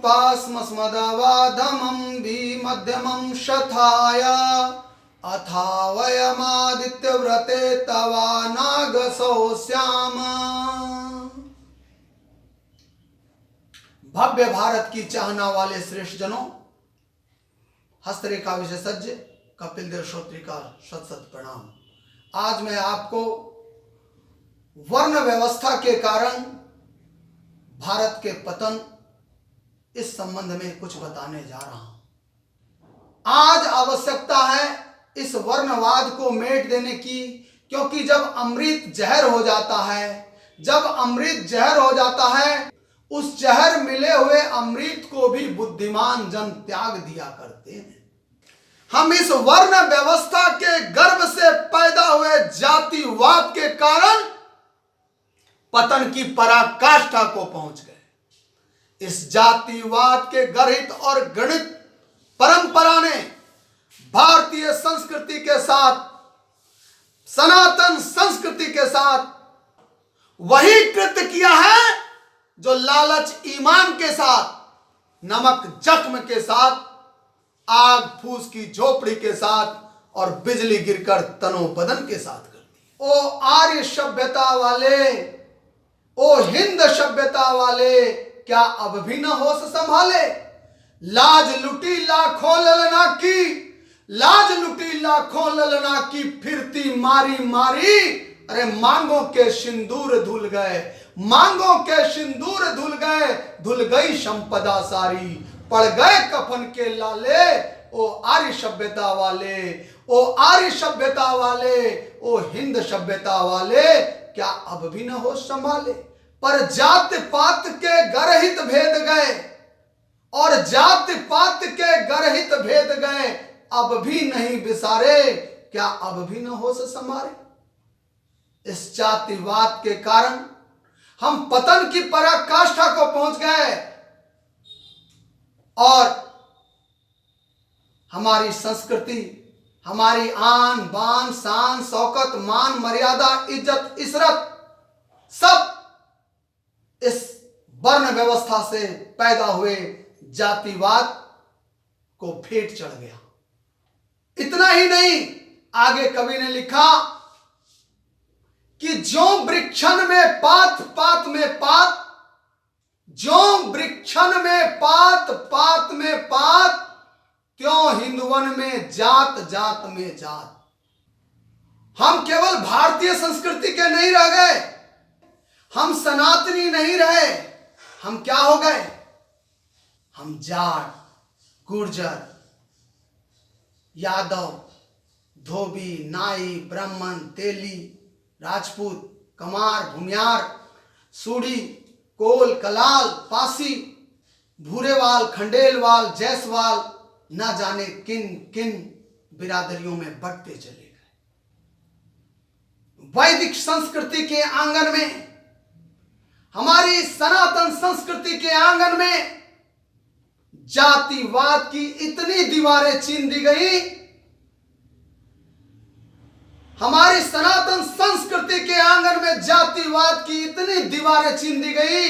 पास्मस्मदवाधमं विमध्यमं शथाया अथावयमादित्यव्रते तवा नागसो श्याम। भव्य भारत की चाहना वाले श्रेष्ठ जनों, हस्तरेखा विशेषज्ञ कपिल देव श्रोत्री का शत शत प्रणाम। आज मैं आपको वर्ण व्यवस्था के कारण भारत के पतन इस संबंध में कुछ बताने जा रहा हूं। आज आवश्यकता है इस वर्णवाद को मेट देने की, क्योंकि जब अमृत जहर हो जाता है, उस जहर मिले हुए अमृत को भी बुद्धिमान जन त्याग दिया करते हैं। हम इस वर्ण व्यवस्था के गर्भ से पैदा हुए जातिवाद के कारण पतन की पराकाष्ठा को पहुंच गए। इस जातिवाद के गर्हित और गणित परंपरा ने भारतीय संस्कृति के साथ, सनातन संस्कृति के साथ वही कृत्य किया है जो लालच ईमान के साथ, नमक जख्म के साथ, आग फूस की झोपड़ी के साथ और बिजली गिरकर तनो बदन के साथ करती। ओ आर्य सभ्यता वाले, ओ हिंद सभ्यता वाले, क्या अब भी न होश संभाले? लाज लुटी लाखों ललना की फिरती मारी मारी। अरे मांगों के सिंदूर धुल गए, धुल गई संपदा सारी, पड़ गए कफन के लाले। ओ आर्य सभ्यता वाले, ओ हिंद सभ्यता वाले, क्या अब भी न होश संभाले? पर जात पात के गर्हित भेद गए, और जात पात के गर्हित भेद गए, अब भी नहीं बिसारे, क्या अब भी न होश संभाले? इस जातिवाद के कारण हम पतन की पराकाष्ठा को पहुंच गए और हमारी संस्कृति, हमारी आन बान शान शौकत मान मर्यादा इज्जत इशरत सब इस वर्ण व्यवस्था से पैदा हुए जातिवाद को भेंट चढ़ गया। इतना ही नहीं, आगे कवि ने लिखा कि जो वृक्षण में पात पात में पात, जो वृक्षण में पात पात में पात, त्यों हिंदुवन में जात जात में जात। हम केवल भारतीय संस्कृति के नहीं रह गए, हम सनातनी नहीं रहे, हम क्या हो गए? हम जाट, गुर्जर, यादव, धोबी, नाई, ब्राह्मण, तेली, राजपूत, कमार, भूमियार, सूडी, कोल, कलाल, पासी, भूरेवाल, खंडेलवाल, जैसवाल, न जाने किन किन बिरादरियों में बढ़ते चले गए। वैदिक संस्कृति के आंगन में, हमारी सनातन संस्कृति के आंगन में जातिवाद की इतनी दीवारें चीन दी गई, हमारी सनातन संस्कृति के आंगन में जातिवाद की इतनी दीवारें चीन दी गई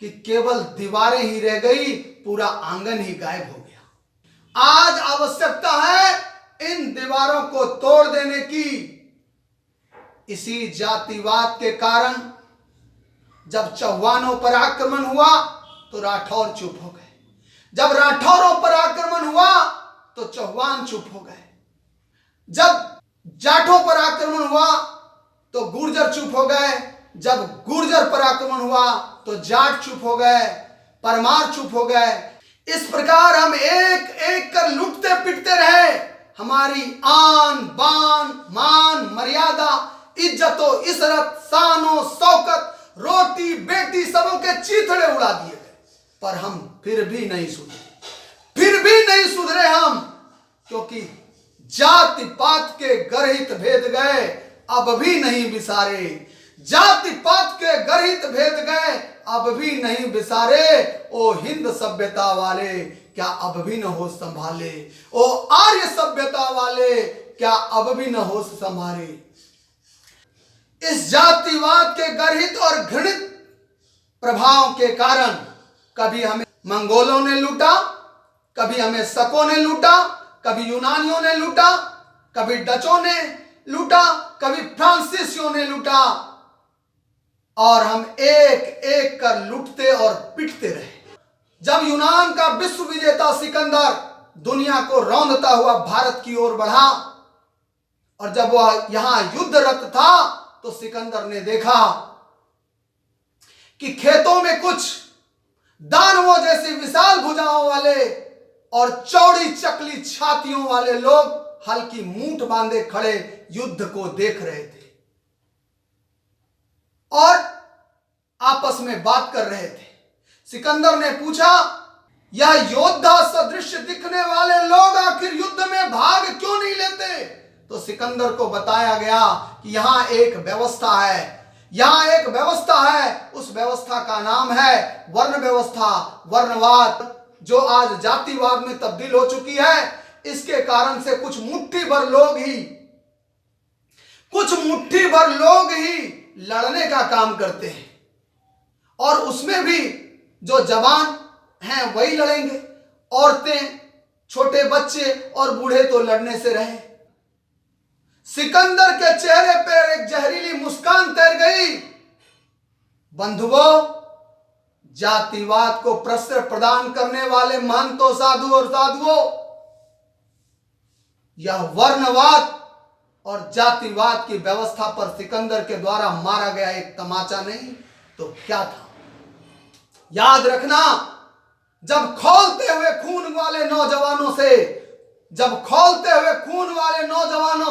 कि केवल दीवारें ही रह गई, पूरा आंगन ही गायब हो गया। आज आवश्यकता है इन दीवारों को तोड़ देने की। इसी जातिवाद के कारण जब चौहानों पर आक्रमण हुआ तो राठौर चुप हो गए, जब राठौरों पर आक्रमण हुआ तो चौहान चुप हो गए, जब जाटों पर आक्रमण हुआ तो गुर्जर चुप हो गए, जब गुर्जर पर आक्रमण हुआ तो जाट चुप हो गए, परमार चुप हो गए। इस प्रकार हम एक एक कर लुटते पिटते रहे। हमारी आन बान मान मर्यादा इज्जतो इशरत शानो शौकत रोटी बेटी सबों के चीथड़े उड़ा दिए गए, पर हम फिर भी नहीं सुधरे हम, क्योंकि जाति पात के गर्हित भेद गए, अब भी नहीं बिसारे। जाति पात के गर्हित भेद गए, अब भी नहीं बिसारे। ओ हिंद सभ्यता वाले, क्या अब भी न होश संभाले? ओ आर्य सभ्यता वाले, क्या अब भी न होश संभाले? इस जातिवाद के गर्हित और घृणित प्रभाव के कारण कभी हमें मंगोलों ने लूटा, कभी हमें शकों ने लूटा, कभी यूनानियों ने लूटा, कभी डचों ने लूटा, कभी फ्रांसीसियों ने लूटा, और हम एक एक कर लूटते और पिटते रहे। जब यूनान का विश्व विजेता सिकंदर दुनिया को रौंदता हुआ भारत की ओर बढ़ा, और जब वह यहां युद्धरत था, तो सिकंदर ने देखा कि खेतों में कुछ दानवों जैसी विशाल भुजाओं वाले और चौड़ी चकली छातियों वाले लोग हल्की मूठ बांधे खड़े युद्ध को देख रहे थे और आपस में बात कर रहे थे। सिकंदर ने पूछा, यह योद्धा सदृश दिखने वाले लोग आखिर युद्ध में भाग क्यों नहीं लेते? तो सिकंदर को बताया गया कि यहां एक व्यवस्था है, यहां एक व्यवस्था है। उस व्यवस्था का नाम है वर्ण व्यवस्था, वर्णवाद, जो आज जातिवाद में तब्दील हो चुकी है। इसके कारण से कुछ मुट्ठी भर लोग ही लड़ने का काम करते हैं, और उसमें भी जो जवान हैं वही लड़ेंगे। औरतें, छोटे बच्चे और बूढ़े तो लड़ने से रहे। सिकंदर के चेहरे पर एक जहरीली मुस्कान तैर गई। बंधुओं, जातिवाद को प्रश्रय प्रदान करने वाले महंतों, साधु और साधुओं, यह वर्णवाद और जातिवाद की व्यवस्था पर सिकंदर के द्वारा मारा गया एक तमाचा नहीं तो क्या था? याद रखना, जब खौलते हुए खून वाले नौजवानों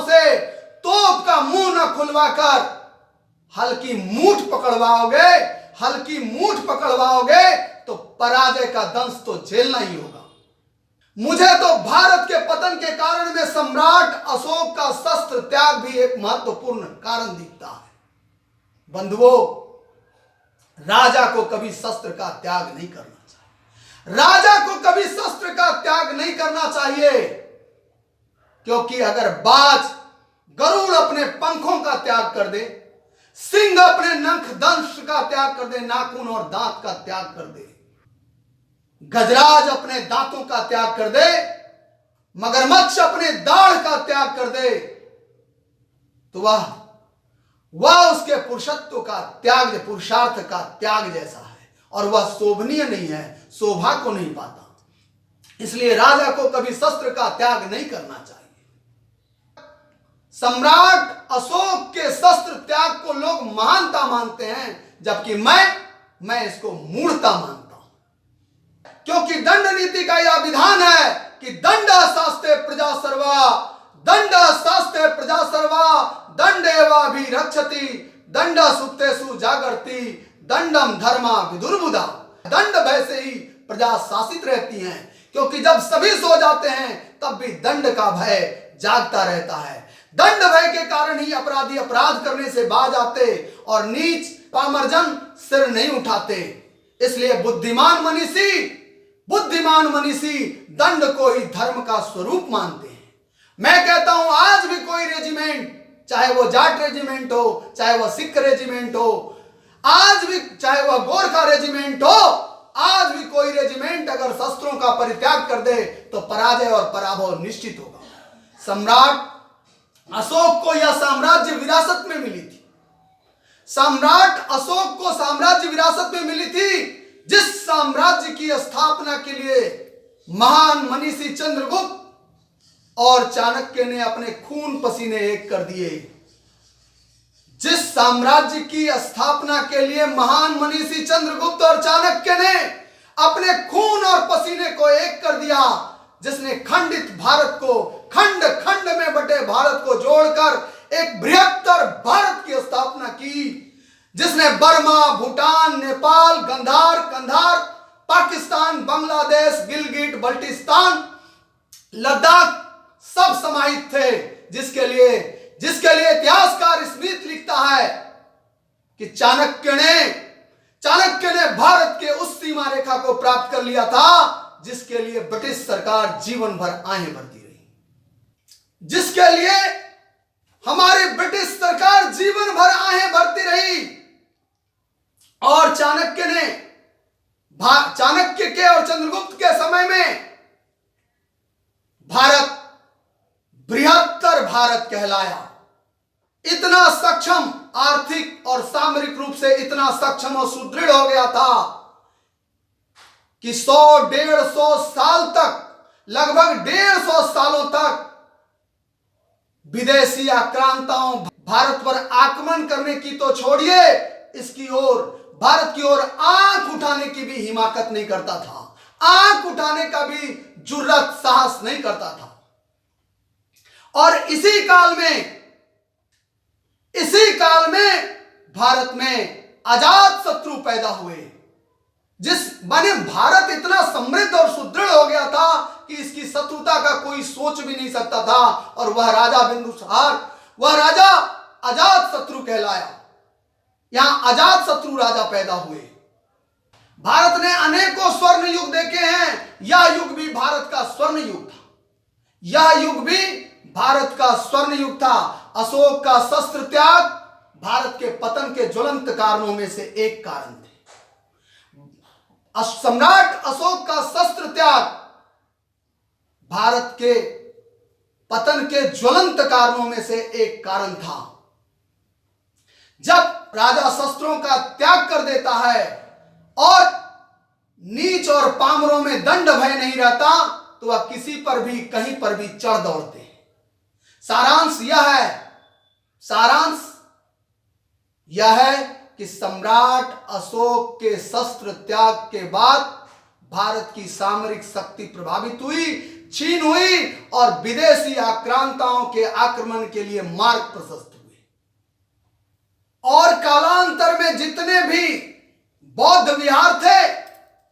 से तोप का मुंह न खुलवाकर हल्की मूठ पकड़वाओगे तो पराजय का दंश तो झेलना ही होगा। मुझे तो भारत के पतन के कारण में सम्राट अशोक का शस्त्र त्याग भी एक महत्वपूर्ण कारण दिखता है। बंधुओं, राजा को कभी शस्त्र का त्याग नहीं करना चाहिए। राजा को कभी शस्त्र का त्याग नहीं करना चाहिए, क्योंकि अगर बाज, गरुड़ अपने पंखों का त्याग कर दे, सिंह अपने नख दंश का त्याग कर दे, नाखून और दांत का त्याग कर दे, गजराज अपने दांतों का त्याग कर दे, मगरमच्छ अपने दाढ़ का त्याग कर दे, तो वह उसके पुरुषत्व का त्याग, पुरुषार्थ का त्याग जैसा है, और वह शोभनीय नहीं है, शोभा को नहीं पाता। इसलिए राजा को कभी शस्त्र का त्याग नहीं करना चाहिए। सम्राट अशोक के शस्त्र त्याग को लोग महानता मानते हैं, जबकि मैं इसको मूढ़ता मानता हूं, क्योंकि दंड नीति का यह विधान है कि दंडः शास्त्रे प्रजा सर्वा दंडेवाभिरक्षति दंडः सुप्तेषु जागर्ति दंडम धर्मा विदुर्बुधा। दंड भय से ही प्रजा शासित रहती है, क्योंकि जब सभी सो जाते हैं तब भी दंड का भय जागता रहता है। दंड भय के कारण ही अपराधी अपराध करने से बाज आते और नीच पामरजन सिर नहीं उठाते। इसलिए बुद्धिमान मनीषी दंड को ही धर्म का स्वरूप मानते हैं। मैं कहता हूं, आज भी कोई रेजिमेंट, चाहे वो जाट रेजिमेंट हो, चाहे वह सिख रेजिमेंट हो, आज भी चाहे वह गोरखा रेजिमेंट हो, आज भी कोई रेजिमेंट अगर शस्त्रों का परित्याग कर दे तो पराजय और पराभव निश्चित होगा। सम्राट अशोक को यह साम्राज्य विरासत में मिली थी। सम्राट अशोक को साम्राज्य विरासत में मिली थी, जिस साम्राज्य की स्थापना के लिए महान मनीषी चंद्रगुप्त और चाणक्य ने अपने खून पसीने एक कर दिए। जिस साम्राज्य की स्थापना के लिए महान मनीषी चंद्रगुप्त और चाणक्य ने अपने खून और पसीने को एक कर दिया, जिसने खंडित भारत को, खंड खंड में बटे भारत को जोड़कर एक बृहत्तर भारत की स्थापना की, जिसने बर्मा, भूटान, नेपाल, कंधार, पाकिस्तान, बांग्लादेश, गिलगिट, बल्टिस्तान, लद्दाख सब समाहित थे, जिसके लिए इतिहासकार स्मिथ लिखता है कि चाणक्य ने भारत के उस सीमा रेखा को प्राप्त कर लिया था जिसके लिए ब्रिटिश सरकार जीवन भर आहें भरती रही, जिसके लिए हमारी ब्रिटिश सरकार जीवन भर आहें भरती रही। और चाणक्य ने चाणक्य के और चंद्रगुप्त के समय में भारत बृहत्तर भारत कहलाया। इतना सक्षम, आर्थिक और सामरिक रूप से इतना सक्षम और सुदृढ़ हो गया था कि 100-150 साल तक, लगभग 150 सालों तक विदेशी आक्रांताओं भारत पर आक्रमण करने की तो छोड़िए, इसकी ओर, भारत की ओर आंख उठाने की भी हिमाकत नहीं करता था, आंख उठाने का भी जुर्रत, साहस नहीं करता था। और इसी काल में भारत में अजात शत्रु पैदा हुए, जिस माने भारत इतना समृद्ध और सुदृढ़ हो गया था कि इसकी शत्रुता का कोई सोच भी नहीं सकता था। और वह राजा बिंदुसार, वह राजा अजात शत्रु कहलाया। यहां अजात शत्रु राजा पैदा हुए। भारत ने अनेकों स्वर्ण युग देखे हैं, यह युग भी भारत का स्वर्ण युग था। यह युग भी भारत का स्वर्ण युग था। अशोक का शस्त्र त्याग भारत के पतन के ज्वलंत कारणों में से एक कारण थे। सम्राट अशोक का शस्त्र त्याग भारत के पतन के ज्वलंत कारणों में से एक कारण था। जब राजा शस्त्रों का त्याग कर देता है और नीच और पामरों में दंड भय नहीं रहता, तो वह किसी पर भी, कहीं पर भी चढ़ दौड़ते हैं। सारांश यह है कि सम्राट अशोक के शस्त्र त्याग के बाद भारत की सामरिक शक्ति प्रभावित हुई, क्षीण हुई और विदेशी आक्रांताओं के आक्रमण के लिए मार्ग प्रशस्त हुए। और कालांतर में जितने भी बौद्ध विहार थे,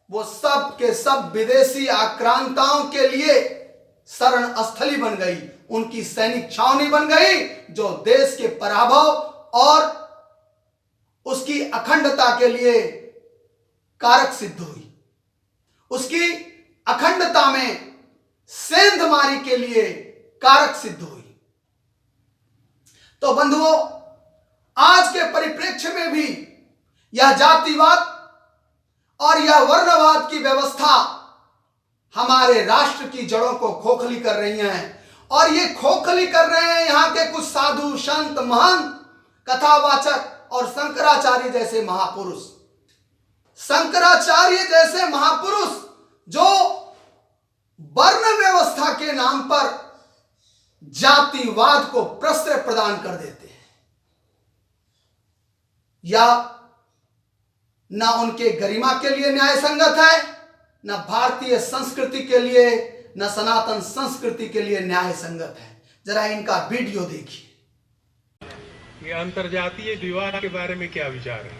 वो सब के सब विदेशी आक्रांताओं के लिए शरण स्थली बन गई, उनकी सैनिक छावनी बन गई, जो देश के पराभव और उसकी अखंडता के लिए कारक सिद्ध हुई, उसकी अखंडता में सेंधमारी के लिए कारक सिद्ध हुई। तो बंधुओं, आज के परिप्रेक्ष्य में भी यह जातिवाद और यह वर्णवाद की व्यवस्था हमारे राष्ट्र की जड़ों को खोखली कर रही हैं। और ये खोखली कर रहे हैं यहाँ के कुछ साधु, संत, महंत, कथावाचक और शंकराचार्य जैसे महापुरुष। शंकराचार्य जैसे महापुरुष जो वर्ण व्यवस्था के नाम पर जातिवाद को प्रश्रय प्रदान कर देते हैं, या ना उनके गरिमा के लिए न्याय संगत है, ना भारतीय संस्कृति के लिए, ना सनातन संस्कृति के लिए न्याय संगत है। जरा इनका वीडियो देखिए। ये अंतर्जातीय विवाह के बारे में क्या विचार है?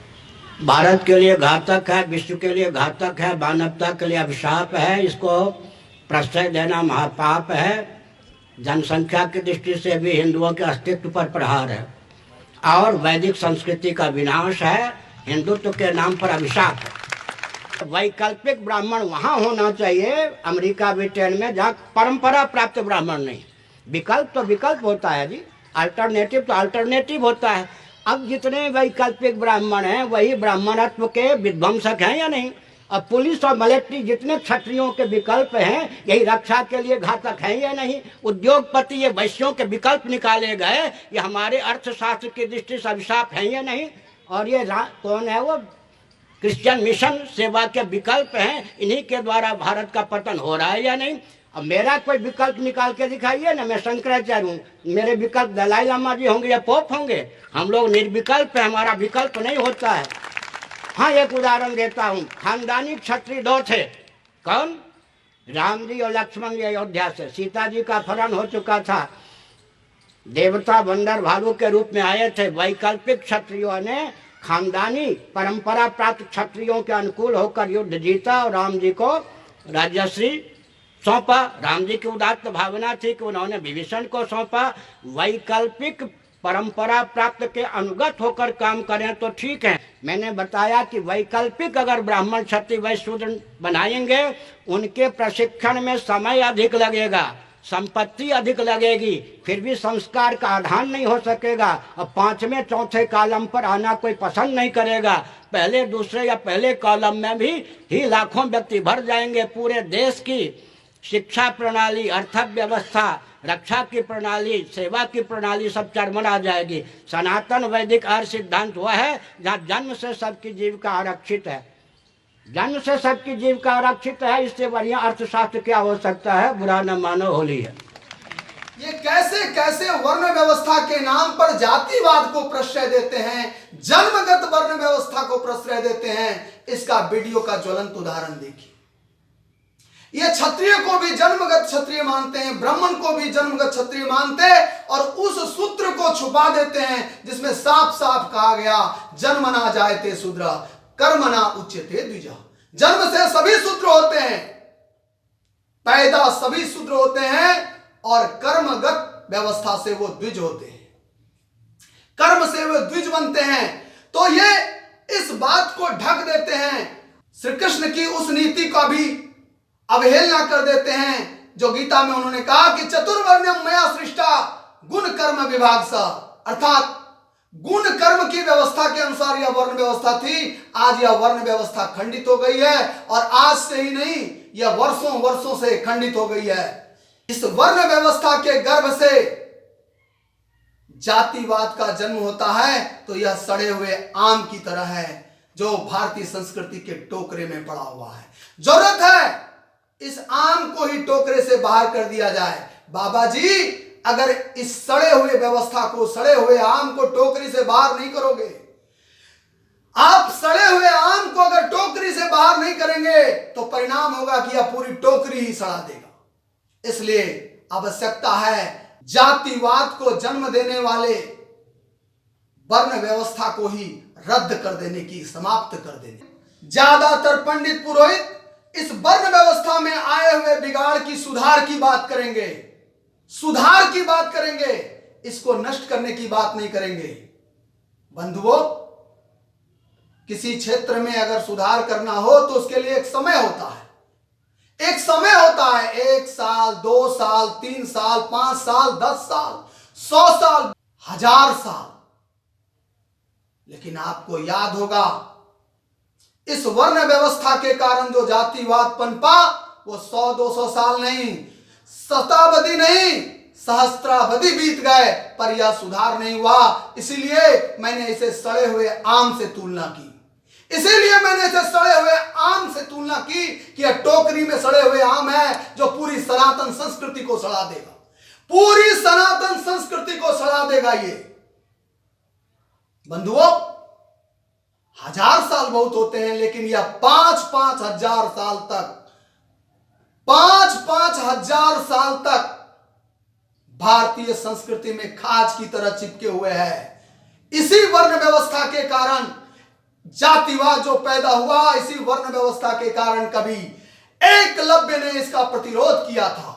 भारत के लिए घातक है, विश्व के लिए घातक है, मानवता के लिए अभिशाप है। इसको प्रश्रय देना महापाप है। जनसंख्या की दृष्टि से भी हिंदुओं के अस्तित्व पर प्रहार है और वैदिक संस्कृति का विनाश है। हिंदुत्व के नाम पर अभिशाप है। वैकल्पिक ब्राह्मण वहाँ होना चाहिए अमेरिका ब्रिटेन में जहाँ परंपरा प्राप्त ब्राह्मण नहीं। विकल्प तो विकल्प होता है जी, अल्टरनेटिव तो अल्टरनेटिव होता है। अब जितने वैकल्पिक ब्राह्मण हैं वही ब्राह्मणत्व के विध्वंसक हैं या नहीं? अब पुलिस और मिलिट्री जितने क्षत्रियों के विकल्प हैं, यही रक्षा के लिए घातक हैं या नहीं? उद्योगपति ये वैश्यों के विकल्प निकाले गए, ये हमारे अर्थशास्त्र की दृष्टि से अभिशाप हैं या नहीं? और ये कौन है वो क्रिश्चियन मिशन सेवा के विकल्प हैं, इन्हीं के द्वारा भारत का पतन हो रहा है या नहीं? अब मेरा कोई विकल्प निकाल के दिखाइए ना। मैं शंकराचार्य हूँ, मेरे विकल्प दलाई लामा जी होंगे या पोप होंगे? हम लोग निर्विकल्प है, हमारा विकल्प नहीं होता है। हाँ, एक उदाहरण देता हूँ। खानदानी क्षत्रिय दो थे। कौन? राम जी और लक्ष्मण जी अयोध्या से। सीता जी का अपहरण हो चुका था, देवता बंदर भालू के रूप में आए थे। वैकल्पिक क्षत्रियों ने खानदानी परंपरा प्राप्त क्षत्रियों के अनुकूल होकर युद्ध जीता और राम जी को राज्यश्री सौंपा। राम जी की उदात्त भावना थी कि उन्होंने विभीषण को सौंपा। वैकल्पिक परंपरा प्राप्त के अनुगत होकर काम करें तो ठीक है। मैंने बताया कि वैकल्पिक अगर ब्राह्मण क्षत्रिय वैश्य शूद्र बनाएंगे, उनके प्रशिक्षण में समय अधिक लगेगा संपत्ति अधिक लगेगी, फिर भी संस्कार का आधान नहीं हो सकेगा। अब पांचवें चौथे कॉलम पर आना कोई पसंद नहीं करेगा। पहले दूसरे या पहले कॉलम में भी ही लाखों व्यक्ति भर जाएंगे। पूरे देश की शिक्षा प्रणाली, अर्थव्यवस्था, रक्षा की प्रणाली, सेवा की प्रणाली सब चरमरा जाएगी। सनातन वैदिक आर्य सिद्धांत वह है जहाँ जन्म से सबकी जीविका आरक्षित है। जन्म से सबकी जीविका आरक्षित है, इससे बढ़िया अर्थशास्त्र क्या हो सकता है। बुरा न मानो, होली है। ये कैसे कैसे वर्ण व्यवस्था के नाम पर जातिवाद को प्रश्रय देते हैं, जन्मगत वर्ण व्यवस्था को प्रश्रय देते हैं। इसका वीडियो का ज्वलंत उदाहरण देखिए। ये क्षत्रिय को भी जन्मगत क्षत्रिय मानते हैं, ब्राह्मण को भी जन्मगत क्षत्रिय मानते हैं, और उस सूत्र को छुपा देते हैं जिसमें साफ साफ कहा गया जन्मना जायते शूद्र कर्मणा उच्यते द्विज। जन्म से सभी शूद्र होते हैं, पैदा सभी शूद्र होते हैं, और कर्मगत व्यवस्था से वो द्विज होते हैं, कर्म से वो द्विज बनते हैं। तो ये इस बात को ढक देते हैं, श्री कृष्ण की उस नीति का भी अवहेलना कर देते हैं जो गीता में उन्होंने कहा कि चतुर्वर्ण्यम मया सृष्टा गुण कर्म विभाग सा, अर्थात गुण कर्म की व्यवस्था के अनुसार यह वर्ण व्यवस्था थी। आज यह वर्ण व्यवस्था खंडित हो गई है, और आज से ही नहीं, यह वर्षों वर्षों से खंडित हो गई है। इस वर्ण व्यवस्था के गर्भ से जातिवाद का जन्म होता है, तो यह सड़े हुए आम की तरह है जो भारतीय संस्कृति के टोकरे में पड़ा हुआ है। जरूरत है इस आम को ही टोकरे से बाहर कर दिया जाए। बाबा जी, अगर इस सड़े हुए व्यवस्था को, सड़े हुए आम को टोकरी से बाहर नहीं करोगे, आप सड़े हुए आम को अगर टोकरी से बाहर नहीं करेंगे, तो परिणाम होगा कि यह पूरी टोकरी ही सड़ा देगा। इसलिए आवश्यकता है जातिवाद को जन्म देने वाले वर्ण व्यवस्था को ही रद्द कर देने की, समाप्त कर देने। ज्यादातर पंडित पुरोहित इस वर्ण व्यवस्था में आए हुए बिगाड़ की, सुधार की बात करेंगे, सुधार की बात करेंगे, इसको नष्ट करने की बात नहीं करेंगे। बंधुओं, किसी क्षेत्र में अगर सुधार करना हो तो उसके लिए एक समय होता है, एक समय होता है। 1 साल, 2 साल, 3 साल, 5 साल, 10 साल, 100 साल, 1000 साल। लेकिन आपको याद होगा, इस वर्ण व्यवस्था के कारण जो जातिवाद पनपा, वो 100-200 साल नहीं, शताब्दी नहीं, सहस्त्राब्दी बीत गए, पर यह सुधार नहीं हुआ। इसीलिए मैंने इसे सड़े हुए आम से तुलना की। इसीलिए मैंने इसे सड़े हुए आम से तुलना की कि यह टोकरी में सड़े हुए आम है जो पूरी सनातन संस्कृति को सड़ा देगा, पूरी सनातन संस्कृति को सड़ा देगा। ये बंधुओं, 1000 साल बहुत होते हैं, लेकिन यह 5-5 हजार साल तक, 5-5 हजार साल तक भारतीय संस्कृति में खाज की तरह चिपके हुए हैं। इसी वर्ण व्यवस्था के कारण जातिवाद जो पैदा हुआ, इसी वर्ण व्यवस्था के कारण कभी एकलव्य ने इसका प्रतिरोध किया था।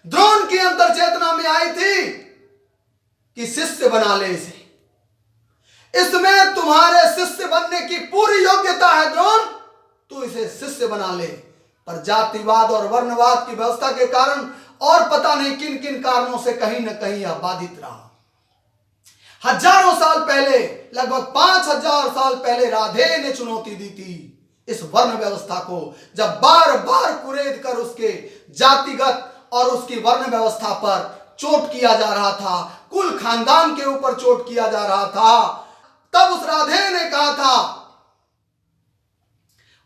द्रोण की अंतर चेतना में आई थी कि शिष्य बना ले इसे, इसमें तुम्हारे शिष्य बनने की पूरी योग्यता है द्रोण, तू इसे शिष्य बना ले। पर जातिवाद और वर्णवाद की व्यवस्था के कारण और पता नहीं किन किन कारणों से कहीं न कहीं यह बाधित रहा। हजारों साल पहले, लगभग 5000 साल पहले राधे ने चुनौती दी थी इस वर्ण व्यवस्था को, जब बार बार कुरेद कर उसके जातिगत और उसकी वर्ण व्यवस्था पर चोट किया जा रहा था, कुल खानदान के ऊपर चोट किया जा रहा था। तब उस राधे ने कहा था,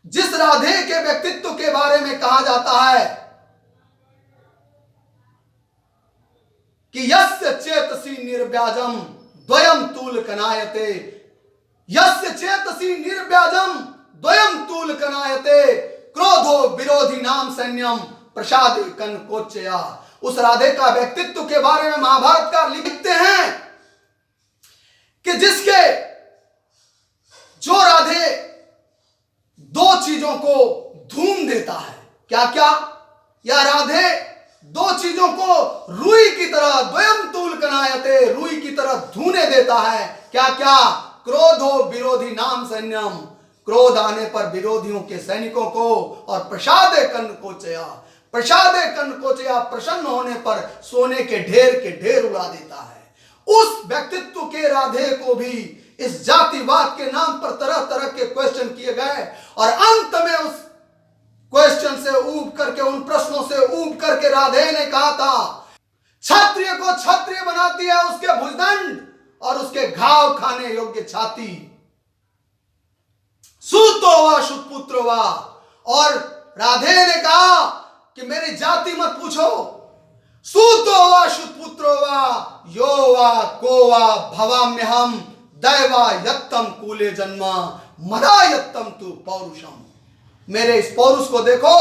जिस राधे के व्यक्तित्व के बारे में कहा जाता है कि यस्य चेतसी निर्व्याजम द्वयम तूल कनायते, यस्य चेतसी निर्व्याजम द्वयम तूल कनायते, क्रोधो विरोधी नाम सैन्यम प्रसादे कनकोच्चया। उस राधे का व्यक्तित्व के बारे में महाभारतकार लिखते हैं कि जिसके, जो राधे 2 चीजों को धूम देता है। क्या क्या? या राधे 2 चीजों को रुई की तरह, द्वयम तूल कनायते, रुई की तरह धूने देता है। क्या क्या? क्रोधो विरोधी नाम सैन्यम, क्रोध आने पर विरोधियों के सैनिकों को, और प्रसादे कनकोच्चया, प्रसादे कनकोचया, प्रसन्न होने पर सोने के ढेर उड़ा देता है। उस व्यक्तित्व के राधे को भी इस जातिवाद के नाम पर तरह तरह के क्वेश्चन किए गए और अंत में उस क्वेश्चन से ऊब करके, उन प्रश्नों से ऊब करके राधे ने कहा था, क्षत्रिय को क्षत्रिय बनाती है उसके भुजदंड और उसके घाव खाने योग्य छाती। सूतो वा सुपुत्रो वा। और राधे ने कहा कि मेरी जाति मत पूछो, सूतो वा सुपुत्रो वा यो वा को वा भवाम्यहम दैवा यत्तम कूले जन्मा मदा यत्तम तु पौरुषम। मेरे इस पौरुष को देखो,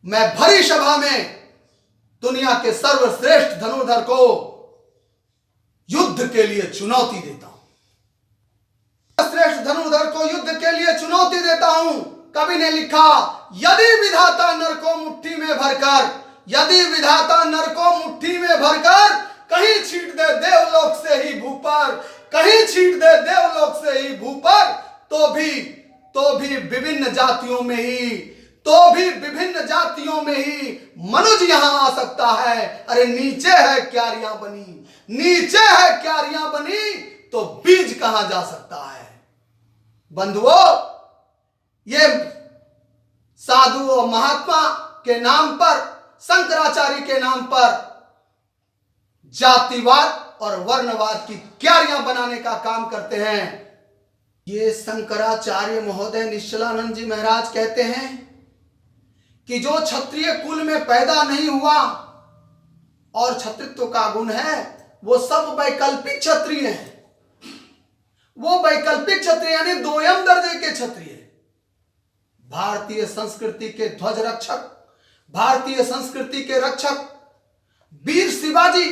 मैं भरी सभा में दुनिया के सर्वश्रेष्ठ धनुर्धर को युद्ध के लिए चुनौती देता हूं। श्रेष्ठ धनुर्धर को युद्ध के लिए चुनौती देता हूं। कवि ने लिखा, यदि विधाता नर को मुट्ठी में भरकर, यदि विधाता नर को मुट्ठी में भरकर कहीं छीट दे देवलोक से ही भू पर, कहीं छीट दे देवलोक से ही भू पर, तो भी विभिन्न जातियों में ही, तो भी विभिन्न जातियों में ही मनुज यहां आ सकता है। अरे नीचे है क्यारियां बनी, नीचे है क्यारियां बनी, तो बीज कहां जा सकता है। बंधुओं, ये साधु और महात्मा के नाम पर, शंकराचार्य के नाम पर जातिवाद और वर्णवाद की क्यारियां बनाने का काम करते हैं। ये शंकराचार्य महोदय निश्चलानंद जी महाराज कहते हैं कि जो क्षत्रिय कुल में पैदा नहीं हुआ और क्षत्रित्व का गुण है, वो सब वैकल्पिक क्षत्रिय हैं। वो वैकल्पिक क्षत्रिय यानी दोयम दर्जे के क्षत्रिय। भारतीय संस्कृति के ध्वज रक्षक, भारतीय संस्कृति के रक्षक वीर शिवाजी,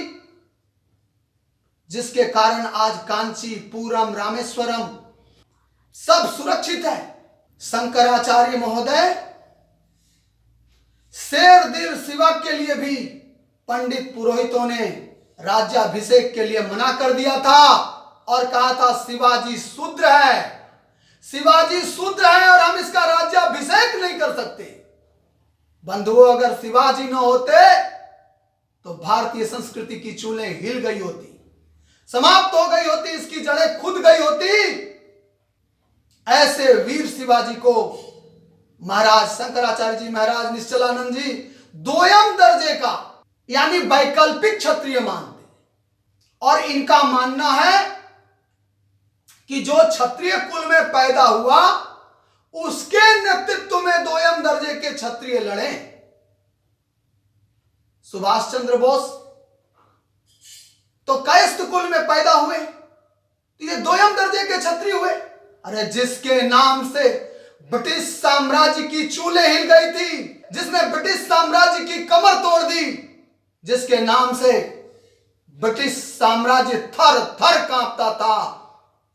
जिसके कारण आज कांची, पूरम, रामेश्वरम सब सुरक्षित है। शंकराचार्य महोदय शेर दिल शिवा के लिए भी पंडित पुरोहितों ने राज्याभिषेक के लिए मना कर दिया था और कहा था शिवाजी शूद्र है, शिवाजी शूद्र है और हम इसका राज्याभिषेक नहीं कर सकते। बंधुओं, अगर शिवाजी न होते तो भारतीय संस्कृति की चूलें हिल गई होती, समाप्त हो गई होती, इसकी जड़ें खुद गई होती। ऐसे वीर शिवाजी को महाराज शंकराचार्य जी महाराज निश्चलानंद जी दोयम दर्जे का यानी वैकल्पिक क्षत्रिय मानते और इनका मानना है कि जो क्षत्रिय कुल में पैदा हुआ उसके नेतृत्व में दोयम दर्जे के क्षत्रिय लड़े। सुभाष चंद्र बोस तो कायस्थ कुल में पैदा हुए, तो ये दोयम दर्जे के क्षत्रिय हुए। अरे जिसके नाम से ब्रिटिश साम्राज्य की चूलें हिल गई थी, जिसने ब्रिटिश साम्राज्य की कमर तोड़ दी, जिसके नाम से ब्रिटिश साम्राज्य थर थर कांपता था,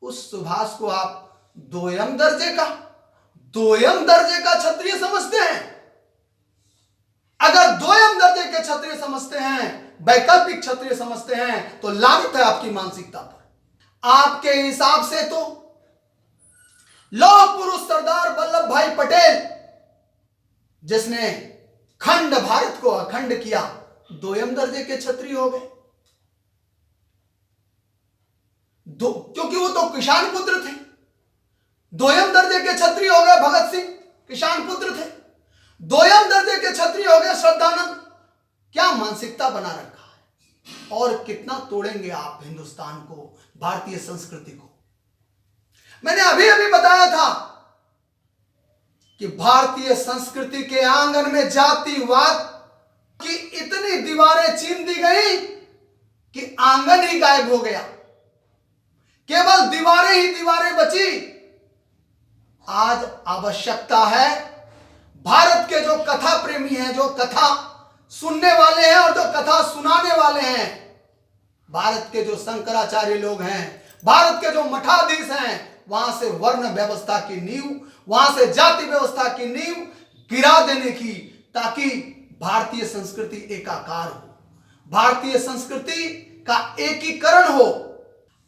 उस सुभाष को आप दोयम दर्जे का क्षत्रिय समझते हैं। अगर दोयम दर्जे के क्षत्रिय समझते हैं, वैकल्पिक क्षत्रिय समझते हैं, तो लानत है आपकी मानसिकता पर। आपके हिसाब से तो लौह पुरुष सरदार वल्लभ भाई पटेल, जिसने खंड भारत को अखंड किया, दोयम दर्जे के क्षत्रिय हो गए। क्योंकि वो तो किसान पुत्र थे। दोयम दर्जे के क्षत्रिय हो गए भगत सिंह, किसान पुत्र थे। दोयम दर्जे के क्षत्रिय हो गए श्रद्धानंद। क्या मानसिकता बना रखा है। और कितना तोड़ेंगे आप हिंदुस्तान को, भारतीय संस्कृति को। मैंने अभी अभी बताया था कि भारतीय संस्कृति के आंगन में जातिवाद की इतनी दीवारें चीन दी गई कि आंगन ही गायब हो गया, केवल दीवारें ही दीवारें बची। आज आवश्यकता है भारत के जो कथा प्रेमी हैं, जो कथा सुनने वाले हैं और जो कथा सुनाने वाले हैं, भारत के जो शंकराचार्य लोग हैं, भारत के जो मठाधीश हैं, वहां से वर्ण व्यवस्था की नींव, वहां से जाति व्यवस्था की नींव गिरा देने की, ताकि भारतीय संस्कृति एकाकार हो, भारतीय संस्कृति का एकीकरण हो।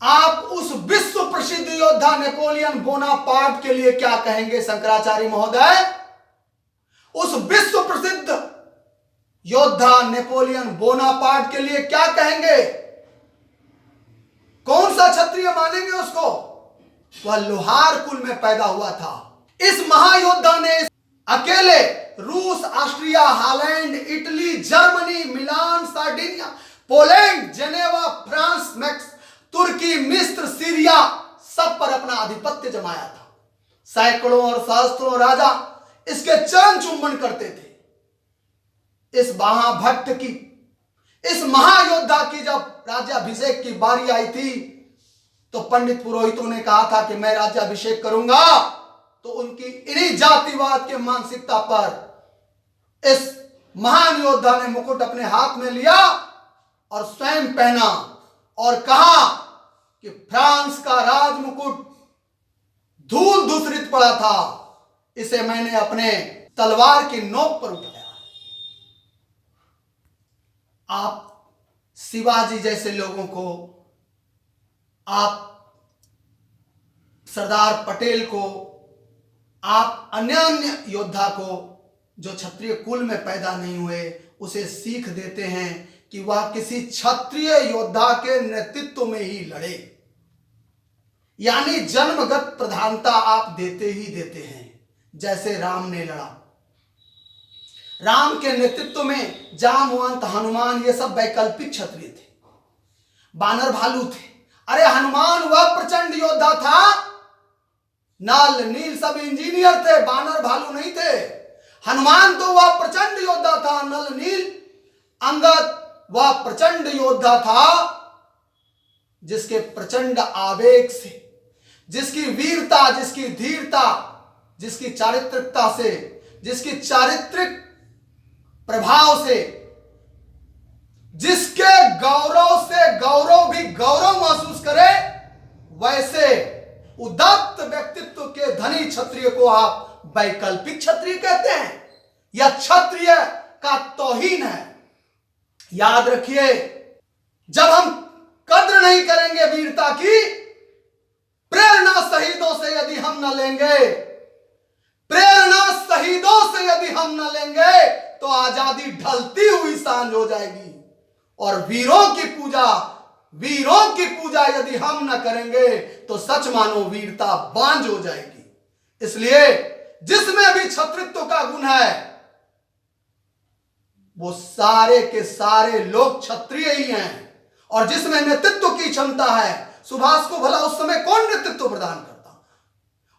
आप उस विश्व प्रसिद्ध योद्धा नेपोलियन बोनापार्ट के लिए क्या कहेंगे शंकराचार्य महोदय? उस विश्व प्रसिद्ध योद्धा नेपोलियन बोनापार्ट के लिए क्या कहेंगे? कौन सा क्षत्रिय मानेंगे उसको? वह लोहार कुल में पैदा हुआ था। इस महायोद्धा ने अकेले रूस, ऑस्ट्रिया, हालैंड, इटली, जर्मनी, मिलान, सार्डिनिया, पोलैंड, जेनेवा, फ्रांस, तुर्की, मिस्र, सीरिया सब पर अपना आधिपत्य जमाया था। सैकड़ों और सहस्त्रों राजा इसके चरण चुंबन करते थे। इस महाभक्त की, इस महायोद्धा की जब राज्याभिषेक की बारी आई थी तो पंडित पुरोहितों ने कहा था कि मैं राज्याभिषेक करूंगा, तो उनकी इन्हीं जातिवाद के मानसिकता पर इस महान योद्धा ने मुकुट अपने हाथ में लिया और स्वयं पहना और कहा कि फ्रांस का राज मुकुट धूल धूसरित पड़ा था, इसे मैंने अपने तलवार की नोक पर उठाया। आप शिवाजी जैसे लोगों को, आप सरदार पटेल को, आप अन्य अन्य योद्धा को जो क्षत्रिय कुल में पैदा नहीं हुए, उसे सीख देते हैं कि वह किसी क्षत्रिय योद्धा के नेतृत्व में ही लड़े। यानी जन्मगत प्रधानता आप देते ही देते हैं। जैसे राम ने लड़ा, राम के नेतृत्व में जामवंत, हनुमान, ये सब वैकल्पिक क्षत्रिय थे, बानर भालू थे। अरे हनुमान वह प्रचंड योद्धा था, नल नील सब इंजीनियर थे, बानर भालू नहीं थे। हनुमान तो वह प्रचंड योद्धा था, नल नील अंगद वह प्रचंड योद्धा था जिसके प्रचंड आवेग से, जिसकी वीरता, जिसकी धीरता, जिसकी चारित्रिकता से, जिसकी चारित्रिक प्रभाव से, जिसके गौरव से गौरव भी गौरव महसूस करे, वैसे उदात्त व्यक्तित्व के धनी क्षत्रिय को आप वैकल्पिक क्षत्रिय कहते हैं। यह क्षत्रिय का तौहीन है। याद रखिए, जब हम कद्र नहीं करेंगे वीरता की, प्रेरणा शहीदों से यदि हम न लेंगे, प्रेरणा शहीदों से यदि हम न लेंगे, तो आजादी ढलती हुई सांझ हो जाएगी। और वीरों की पूजा यदि हम न करेंगे तो सच मानो वीरता बांझ हो जाएगी। इसलिए जिसमें भी क्षत्रित्व का गुण है, वो सारे के सारे लोग क्षत्रिय ही हैं। और जिसमें नेतृत्व की क्षमता है, सुभाष को भला उस समय कौन नेतृत्व प्रदान करता?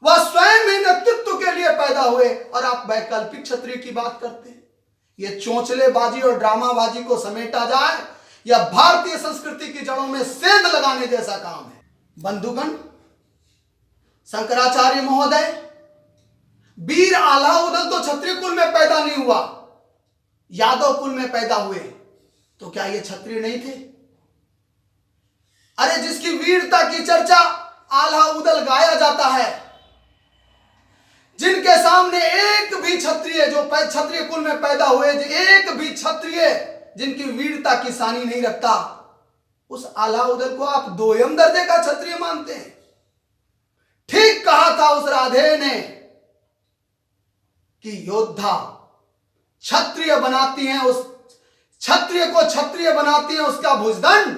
वह स्वयं ही नेतृत्व के लिए पैदा हुए, और आप वैकल्पिक क्षत्रिय की बात करते हैं। ये चोंचलेबाजी और ड्रामाबाजी को समेटा जाए, यह भारतीय संस्कृति की जड़ों में सेंध लगाने जैसा काम है। बंधुगण, शंकराचार्य महोदय, वीर आलाउद्दीन तो क्षत्रिय कुल में पैदा नहीं हुआ, यादव कुल में पैदा हुए, तो क्या ये क्षत्रिय नहीं थे? अरे जिसकी वीरता की चर्चा आलाउद्दीन गाया जाता है, जिनके सामने एक भी क्षत्रिय, जो क्षत्रिय कुल में पैदा हुए, एक भी क्षत्रिय जिनकी वीरता की सानी नहीं रखता, उस अलाउद्दीन को आप दोयम दर्जे का क्षत्रिय मानते हैं। ठीक कहा था उस राधे ने कि योद्धा क्षत्रिय बनाती हैं, उस क्षत्रिय को क्षत्रिय बनाती हैं उसका भुजदंड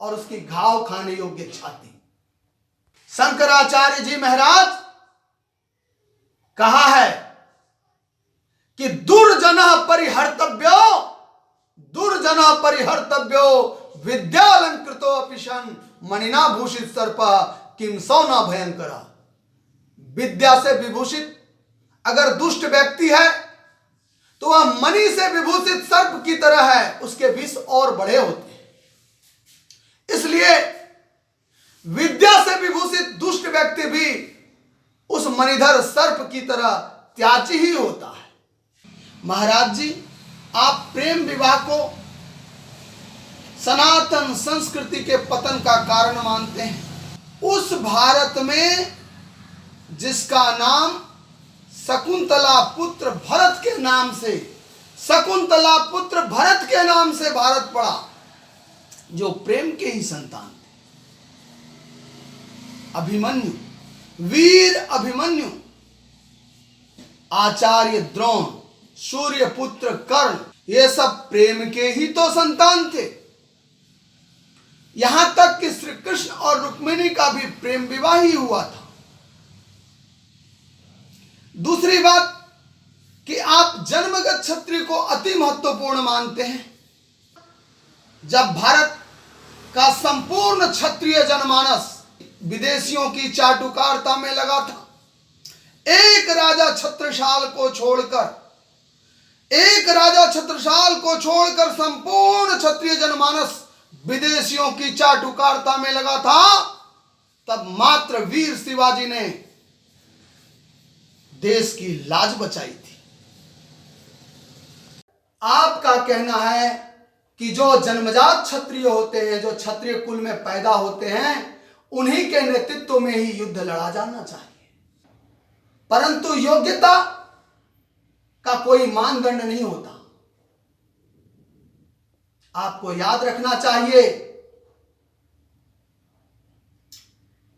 और उसकी घाव खाने योग्य छाती। शंकराचार्य जी महाराज कहा है कि दुर्जना परिहर्तव्यो विद्यालंकृतो अपिशन मणिना भूषित सर्प किम सौना भयंकरा। विद्या से विभूषित अगर दुष्ट व्यक्ति है तो वह मणि से विभूषित सर्प की तरह है, उसके विष और बड़े होते हैं। इसलिए विद्या से विभूषित दुष्ट व्यक्ति भी उस मणिधर सर्प की तरह त्याज्य ही होता है। महाराज जी, आप प्रेम विवाह को सनातन संस्कृति के पतन का कारण मानते हैं। उस भारत में जिसका नाम शकुंतला पुत्र भरत के नाम से, शकुंतला पुत्र भरत के नाम से भारत पड़ा, जो प्रेम के ही संतान थे। अभिमन्यु, वीर अभिमन्यु, आचार्य द्रोण, सूर्यपुत्र कर्ण, ये सब प्रेम के ही तो संतान थे। यहां तक कि श्री कृष्ण और रुक्मिणी का भी प्रेम विवाह ही हुआ था। दूसरी बात कि आप जन्मगत क्षत्रिय को अति महत्वपूर्ण मानते हैं। जब भारत का संपूर्ण क्षत्रिय जनमानस विदेशियों की चाटुकारिता में लगा था, एक राजा छत्रसाल को छोड़कर संपूर्ण क्षत्रिय जनमानस विदेशियों की चाटुकारिता में लगा था, तब मात्र वीर शिवाजी ने देश की लाज बचाई थी। आपका कहना है कि जो जन्मजात क्षत्रिय होते हैं, जो क्षत्रिय कुल में पैदा होते हैं, उन्हीं के नेतृत्व में ही युद्ध लड़ा जाना चाहिए, परंतु योग्यता का कोई मानदंड नहीं होता। आपको याद रखना चाहिए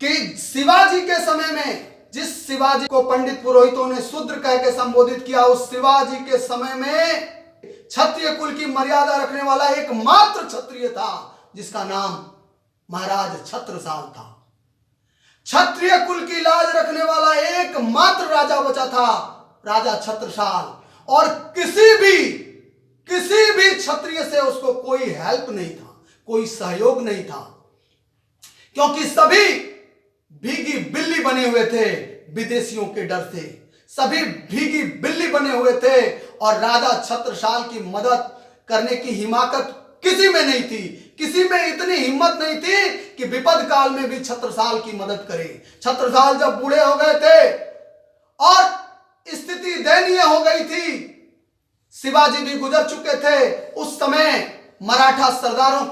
कि शिवाजी के समय में, जिस शिवाजी को पंडित पुरोहितों ने शूद्र कह के संबोधित किया, उस शिवाजी के समय में क्षत्रिय कुल की मर्यादा रखने वाला एकमात्र क्षत्रिय था, जिसका नाम महाराज छत्रसाल था। क्षत्रिय कुल की लाज रखने वाला एकमात्र राजा बचा था, राजा छत्रसाल। और किसी भी क्षत्रिय से उसको कोई हेल्प नहीं था, कोई सहयोग नहीं था, क्योंकि सभी भीगी बिल्ली बने हुए थे विदेशियों के डर से। सभी भीगी बिल्ली बने हुए थे और राजा छत्रसाल की मदद करने की हिमाकत किसी में नहीं थी। किसी में इतनी हिम्मत नहीं थी कि विपद काल में भी छत्रसाल की मदद करे। छत्रसाल जब बूढ़े हो गए थे और स्थिति दयनीय हो गई थी, शिवाजी भी गुजर चुके थे, उस समय मराठा सरदारों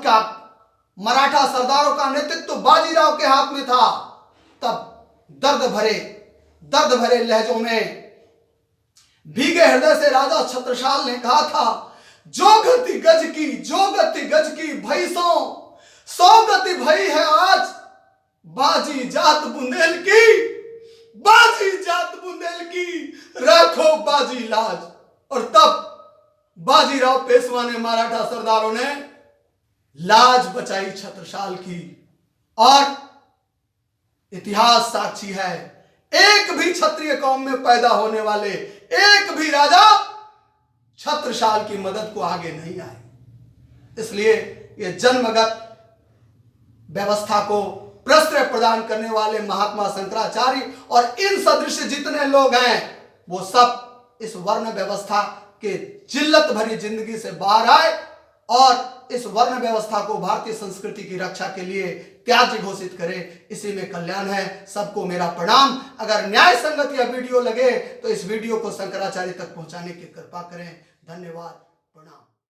का नेतृत्व बाजीराव के हाथ में था। तब दर्द भरे लहजों में भीगे हृदय से राजा छत्रसाल ने कहा था, जो गति गज की भई सौ गति भई है आज, बाजी जात बुंदेल की रखो बाजी लाज। और तब बाजीराव पेशवा ने, मराठा सरदारों ने लाज बचाई छत्रसाल की। और इतिहास साक्षी है, एक भी क्षत्रिय कौम में पैदा होने वाले एक भी राजा छत्रसाल की मदद को आगे नहीं आए। इसलिए ये जन्मगत व्यवस्था को प्रश्रय प्रदान करने वाले महात्मा शंकराचार्य और इन सदृश जितने लोग हैं, वो सब इस वर्ण व्यवस्था के जिल्लत भरी जिंदगी से बाहर आए और इस वर्ण व्यवस्था को भारतीय संस्कृति की रक्षा के लिए त्याज्य घोषित करें। इसी में कल्याण है। सबको मेरा प्रणाम। अगर न्याय संगत यह वीडियो लगे तो इस वीडियो को शंकराचार्य तक पहुंचाने की कृपा करें। धन्यवाद, प्रणाम।